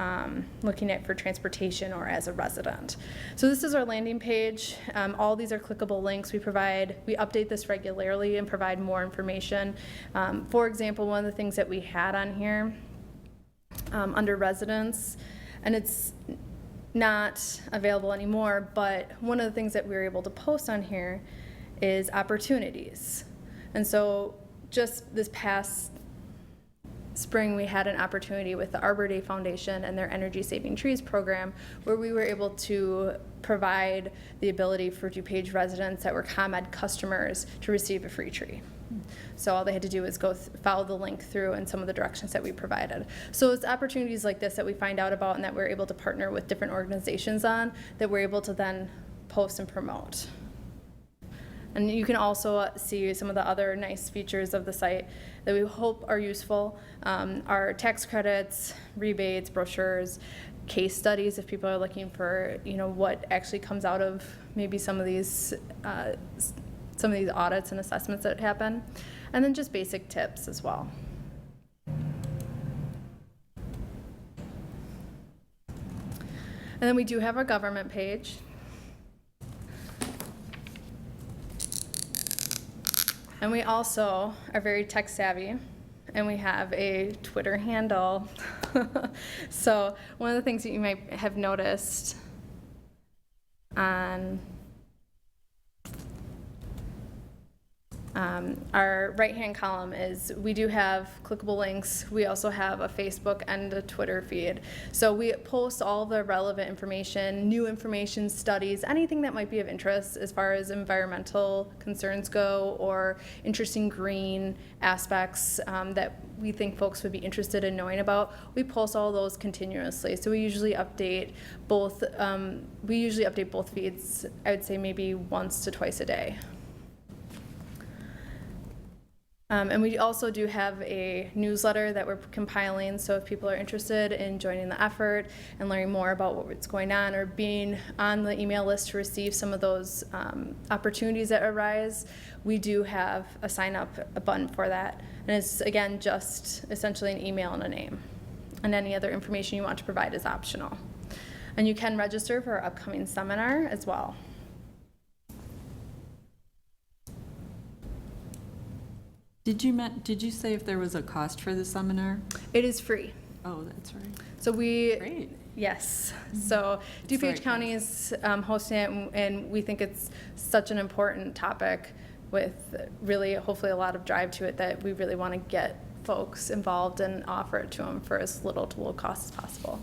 looking at for transportation or as a resident. So this is our landing page. All these are clickable links. We update this regularly and provide more information. For example, one of the things that we had on here under residents, and it's not available anymore, but one of the things that we were able to post on here is opportunities. And so just this past spring, we had an opportunity with the Arbor Day Foundation and their Energy Saving Trees program, where we were able to provide the ability for DuPage residents that were ComEd customers to receive a free tree. So all they had to do was follow the link through and some of the directions that we provided. So it's opportunities like this that we find out about and that we're able to partner with different organizations on, that we're able to then post and promote. And you can also see some of the other nice features of the site that we hope are useful. Our tax credits, rebates, brochures, case studies if people are looking for, what actually comes out of maybe some of these audits and assessments that happen, and then just basic tips as well. And then we do have our government page. And we also are very tech savvy, and we have a Twitter handle. So one of the things that you might have noticed on our right-hand column is we do have clickable links. We also have a Facebook and a Twitter feed. So we post all the relevant information, new information, studies, anything that might be of interest as far as environmental concerns go, or interesting green aspects that we think folks would be interested in knowing about. We post all those continuously. So we usually update both feeds, I would say maybe once to twice a day. And we also do have a newsletter that we're compiling, so if people are interested in joining the effort and learning more about what's going on or being on the email list to receive some of those opportunities that arise, we do have a sign up button for that. And it's, again, just essentially an email and a name. And any other information you want to provide is optional. And you can register for our upcoming seminar as well. Did you say if there was a cost for the seminar? It is free. Oh, that's right. So we, Great. yes. So It's very DuPage County is hosting it, and we think it's such an important topic with really, hopefully, a lot of drive to it that we really want to get folks involved and offer it to them for as little to low cost as possible.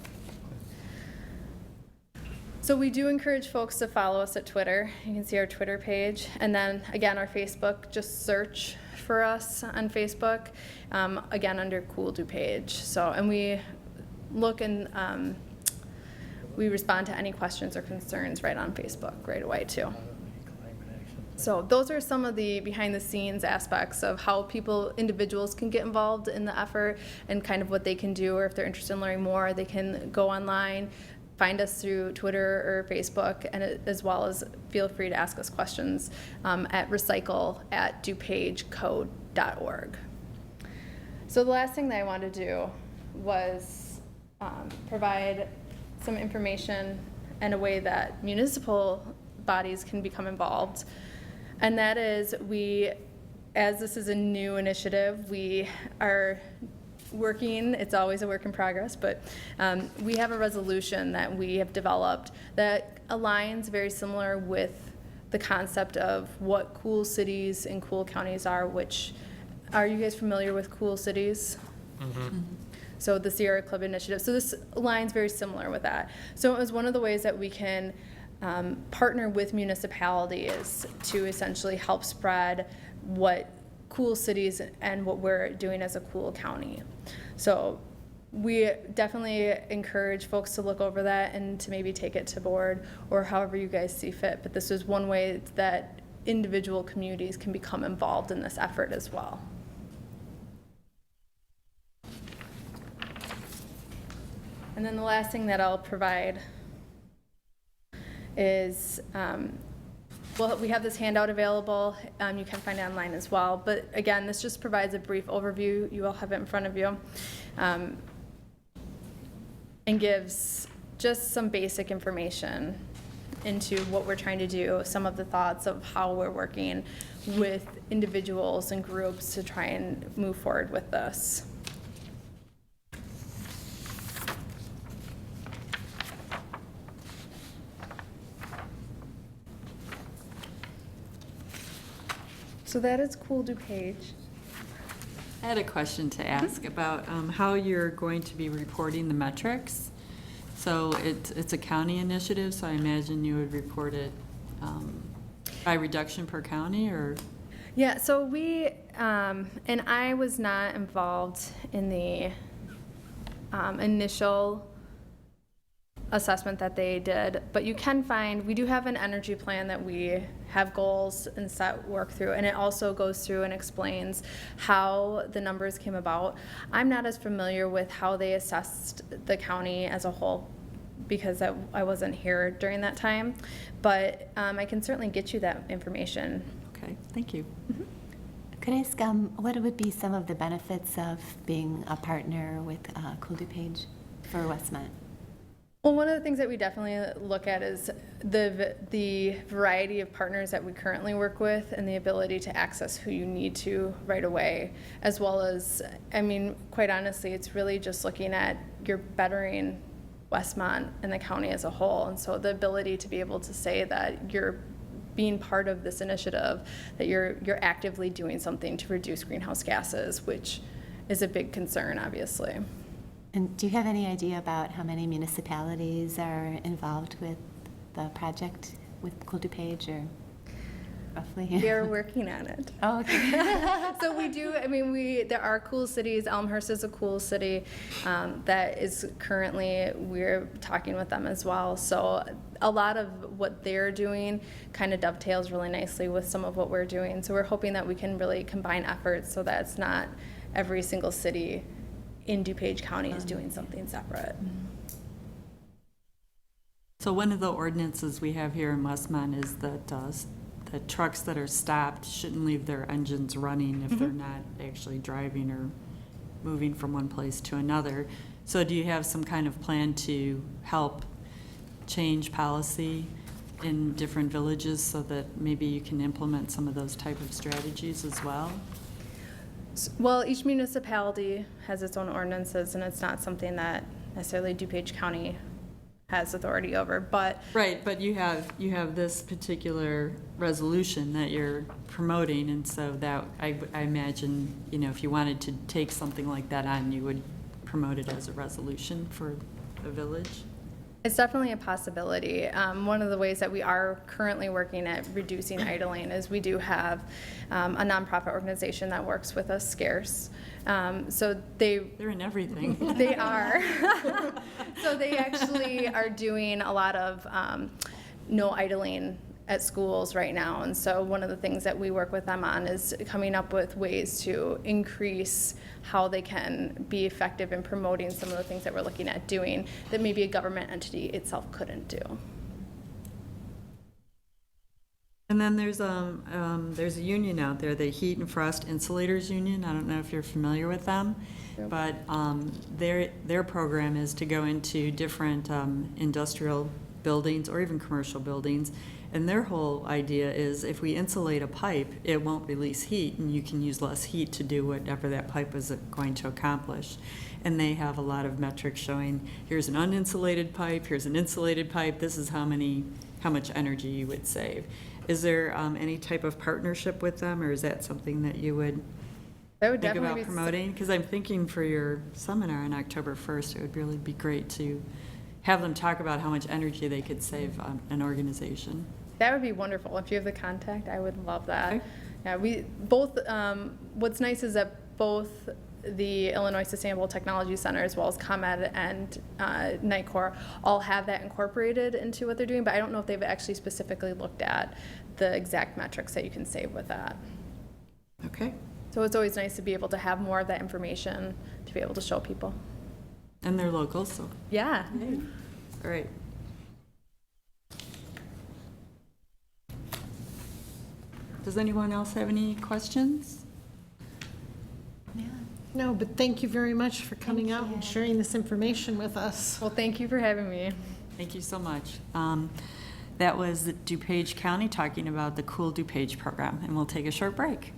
So we do encourage folks to follow us at Twitter. You can see our Twitter page. And then, again, our Facebook, just search for us on Facebook, again, under CoolDo. So, and we look and we respond to any questions or concerns right on Facebook right away, too. So those are some of the behind the scenes aspects of how individuals can get involved in the effort and kind of what they can do, or if they're interested in learning more, they can go online, find us through Twitter or Facebook, and as well as feel free to ask us questions at recycle@dupagecode.org. So the last thing that I wanted to do was provide some information and a way that municipal bodies can become involved. And that is, as this is a new initiative, we are working, it's always a work in progress, but we have a resolution that we have developed that aligns very similar with the concept of what cool cities and cool counties are, which, are you guys familiar with cool cities? Mm-hmm. So the Sierra Club Initiative. So this aligns very similar with that. So it was one of the ways that we can partner with municipalities to essentially help spread what cool cities and what we're doing as a cool county. So we definitely encourage folks to look over that and to maybe take it to board or however you guys see fit. But this is one way that individual communities can become involved in this effort as well. And then the last thing that I'll provide is, well, we have this handout available. You can find it online as well. But again, this just provides a brief overview. You all have it in front of you. And gives just some basic information into what we're trying to do, some of the thoughts of how we're working with individuals and groups to try and move forward with this. So that is CoolDo. I had a question to ask about how you're going to be reporting the metrics. So it's a county initiative, so I imagine you would report it by reduction per county, or? Yeah, so we, and I was not involved in the initial assessment that they did, but you can find, we do have an energy plan that we have goals and set work through, and it also goes through and explains how the numbers came about. I'm not as familiar with how they assessed the county as a whole because I wasn't here during that time, but I can certainly get you that information. Okay, thank you. Mm-hmm. Could I ask what would be some of the benefits of being a partner with CoolDo for Westmont? Well, one of the things that we definitely look at is the variety of partners that we currently work with and the ability to access who you need to right away, as well as, I mean, quite honestly, it's really just looking at you're bettering Westmont and the county as a whole. And so the ability to be able to say that you're being part of this initiative, that you're actively doing something to reduce greenhouse gases, which is a big concern, obviously. And do you have any idea about how many municipalities are involved with the project with CoolDo or roughly? quickly. We are working on it. Oh, okay. So we do, I mean, there are cool cities. Elmhurst is a cool city that is currently, we're talking with them as well. So a lot of what they're doing kind of dovetails really nicely with some of what we're doing. So we're hoping that we can really combine efforts so that it's not every single city in DuPage County is doing something separate. So one of the ordinances we have here in Westmont is that the trucks that are stopped shouldn't leave their engines running if they're not actually driving or moving from one place to another. So do you have some kind of plan to help change policy in different villages so that maybe you can implement some of those type of strategies as well? Well, each municipality has its own ordinances, and it's not something that necessarily DuPage County has authority over, but Right, but you have this particular resolution that you're promoting, and so that, I imagine, you know, if you wanted to take something like that on, you would promote it as a resolution for the village? it's definitely a possibility. One of the ways that we are currently working at reducing idling is we do have a nonprofit organization that works with us, Scarce. So They're in everything. they are. So they actually are doing a lot of no idling at schools right now. And so one of the things that we work with them on is coming up with ways to increase how they can be effective in promoting some of the things that we're looking at doing that maybe a government entity itself couldn't do. And then there's a union out there, the Heat and Frost Insulators Union. I don't know if you're familiar with them, Yep. but their program is to go into different industrial buildings or even commercial buildings. And their whole idea is if we insulate a pipe, it won't release heat, and you can use less heat to do whatever that pipe is going to accomplish. And they have a lot of metrics showing, here's an uninsulated pipe, here's an insulated pipe, this is how much energy you would save. Is there any type of partnership with them, or is that something that you would That would think definitely about be promoting? Because I'm thinking for your seminar on October 1st, it would really be great to have them talk about how much energy they could save on an organization. That would be wonderful. If you have the contact, I would love that. Okay. Yeah, we both, what's nice is that both the Illinois Sustainable Technology Center as well as ComEd and Nightcore all have that incorporated into what they're doing, but I don't know if they've actually specifically looked at the exact metrics that you can save with that. Okay. So it's always nice to be able to have more of that information to be able to show people. And they're local, so, Yeah. all right. Does anyone else have any questions? No, but thank you very much for coming Thank out and you. sharing this information with us. Well, thank you for having me. Thank you so much. That was DuPage County talking about the Cool DuPage program, and we'll take a short break.